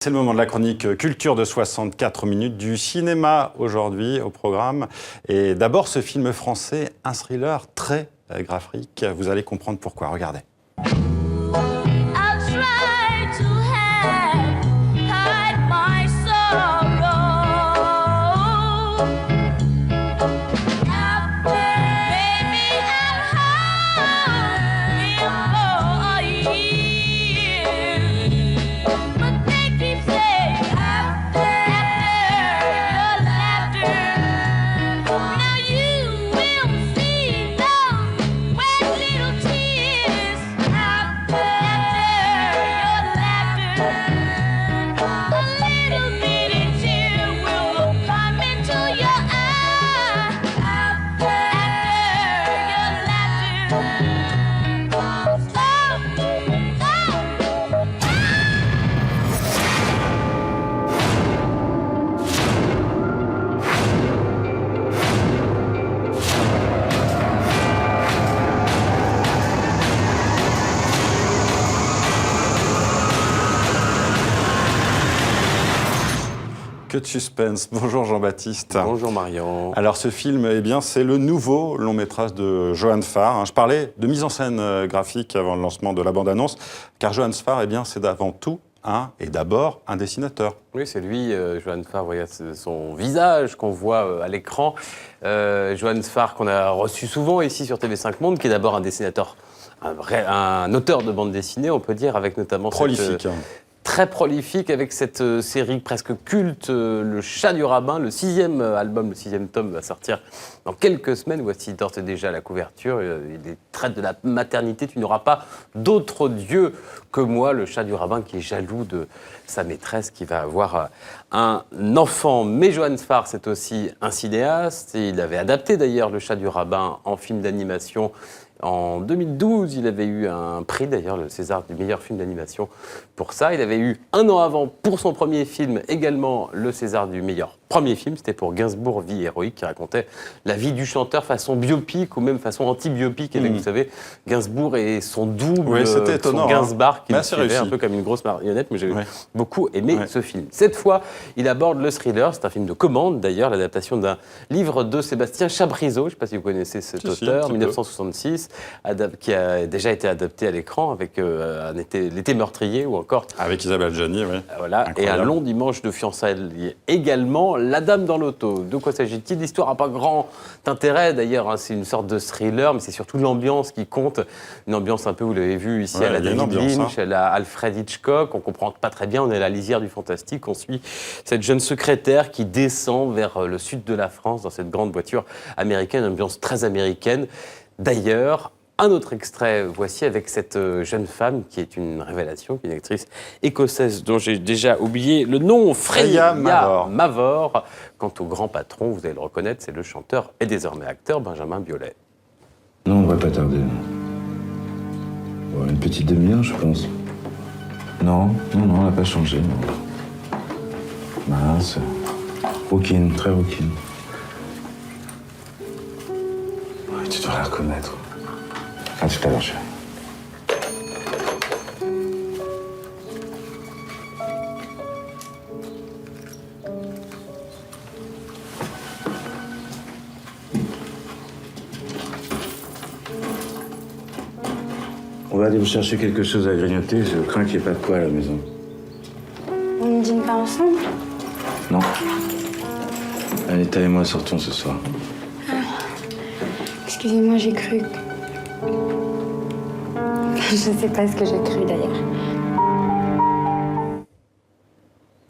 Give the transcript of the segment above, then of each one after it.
C'est le moment de la chronique Culture de 64 minutes du cinéma aujourd'hui au programme. Et d'abord ce film français, un thriller très graphique. Vous allez comprendre pourquoi. Regardez. Que de suspense. Bonjour Jean-Baptiste. Bonjour Marion. Alors ce film, eh bien, c'est le nouveau long métrage de Johan Farr. Je parlais de mise en scène graphique avant le lancement de la bande-annonce, car Johan Farr, eh bien, c'est avant tout et d'abord un dessinateur. Oui, c'est lui, Johan Farr, voyez son visage qu'on voit à l'écran. Johan Farr qu'on a reçu souvent ici sur TV5 Monde, qui est d'abord un dessinateur, un auteur de bande dessinée, on peut dire, avec notamment prolifique. Très prolifique avec cette série presque culte, Le Chat du Rabbin, le 6e album, le 6e tome va sortir dans quelques semaines. Voici d'ores et déjà la couverture. Il traite de la maternité. Tu n'auras pas d'autre Dieu que moi, le Chat du Rabbin, qui est jaloux de sa maîtresse, qui va avoir un enfant. Mais Johan Farr, c'est aussi un cinéaste. Et il avait adapté d'ailleurs Le Chat du Rabbin en film d'animation. En 2012, il avait eu un prix, d'ailleurs, le César du meilleur film d'animation pour ça. Il avait eu un an avant, pour son premier film, également le César du meilleur premier film. C'était pour Gainsbourg, Vie héroïque, qui racontait la vie du chanteur façon biopic ou même façon anti-biopic. Avec, vous savez, Gainsbourg et son double, oui, c'était étonnant, son Gainsbar, qui le suivait un réussi. peu comme une grosse marionnette. Mais j'ai beaucoup aimé ce film. Cette fois, il aborde le thriller. C'est un film de commande, d'ailleurs, l'adaptation d'un livre de Sébastien Chabrizo. Je ne sais pas si vous connaissez cet auteur, 1966. Qui a déjà été adapté à l'écran avec L'été meurtrier ou encore... Avec Isabelle Adjani, oui. Voilà, et un long dimanche de fiançailles également. La Dame dans l'auto. De quoi s'agit-il? L'histoire n'a pas grand intérêt d'ailleurs, c'est une sorte de thriller, mais c'est surtout l'ambiance qui compte. Une ambiance un peu, vous l'avez vu ici, à la David Lynch, à la Alfred Hitchcock. On ne comprend pas très bien, on est à la lisière du fantastique. On suit cette jeune secrétaire qui descend vers le sud de la France dans cette grande voiture américaine, une ambiance très américaine. D'ailleurs, un autre extrait, voici, avec cette jeune femme qui est une révélation, qui est une actrice écossaise dont j'ai déjà oublié le nom, Freya Mavor. Quant au grand patron, vous allez le reconnaître, c'est le chanteur et désormais acteur Benjamin Biolay. Non, on va pas tarder. Bon, une petite demi-heure, je pense. Non, on n'a pas changé. Non. Mince. Rouquine, très rouquine. Ouais, tu dois la reconnaître. À tout à l'heure, chérie. On va aller vous chercher quelque chose à grignoter. Je crains qu'il n'y ait pas de quoi à la maison. On ne dîne pas ensemble? Non. Allez, toi et moi sortons ce soir. Excusez-moi, j'ai cru. Je sais pas ce que j'ai cru d'ailleurs.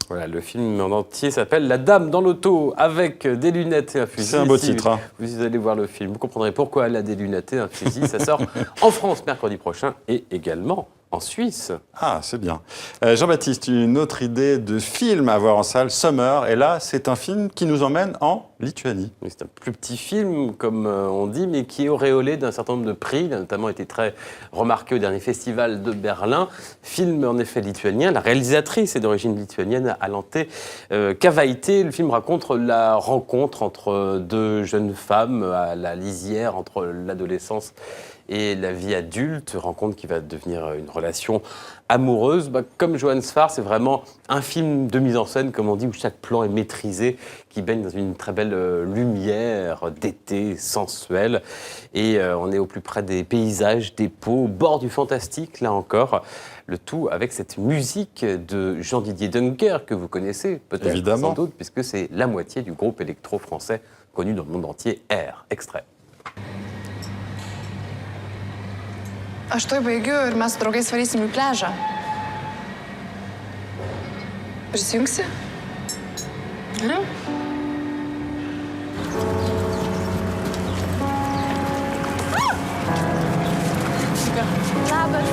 Voilà, le film en entier s'appelle La Dame dans l'auto, avec des lunettes et un fusil. C'est un beau titre. Vous allez voir le film, vous comprendrez pourquoi elle a des lunettes et un fusil. Ça sort en France mercredi prochain et également en Suisse. Ah, c'est bien. Jean-Baptiste, une autre idée de film à voir en salle, Summer. Et là, c'est un film qui nous emmène en Lituanie. Oui, c'est un plus petit film, comme on dit, mais qui est auréolé d'un certain nombre de prix. Il a notamment été très remarqué au dernier festival de Berlin. Film, en effet, lituanien. La réalisatrice est d'origine lituanienne, Alantė Kavaitė. Le film raconte la rencontre entre deux jeunes femmes à la lisière entre l'adolescence et la vie adulte, rencontre qui va devenir une relation amoureuse. Comme Johann Sfar, c'est vraiment un film de mise en scène, comme on dit, où chaque plan est maîtrisé, qui baigne dans une très belle lumière d'été sensuelle. Et on est au plus près des paysages, des peaux, au bord du fantastique, là encore. Le tout avec cette musique de Jean-Didier Duncker, que vous connaissez peut-être, Évidemment. sans doute, puisque c'est la moitié du groupe électro-français connu dans le monde entier, R. Extrait. Aš tuoj baigiu ir mes su draugais varysim į pliažą. Prisijungsi? Ne? Super. Labas.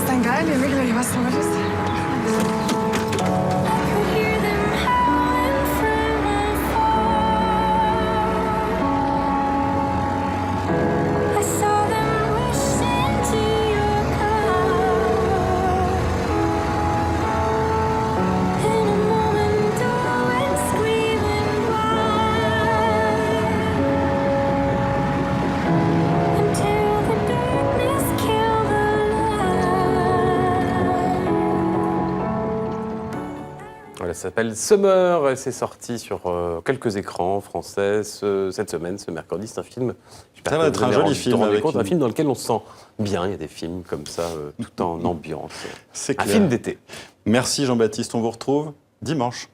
Stangailė, Miglė, juos nuvarys. Ça s'appelle Summer et c'est sorti sur quelques écrans français cette semaine, ce mercredi. C'est un film, Ça va être un joli film. Un film dans lequel on se sent bien. Il y a des films comme ça, tout en ambiance. C'est Un clair. film d'été. Merci Jean-Baptiste, on vous retrouve dimanche.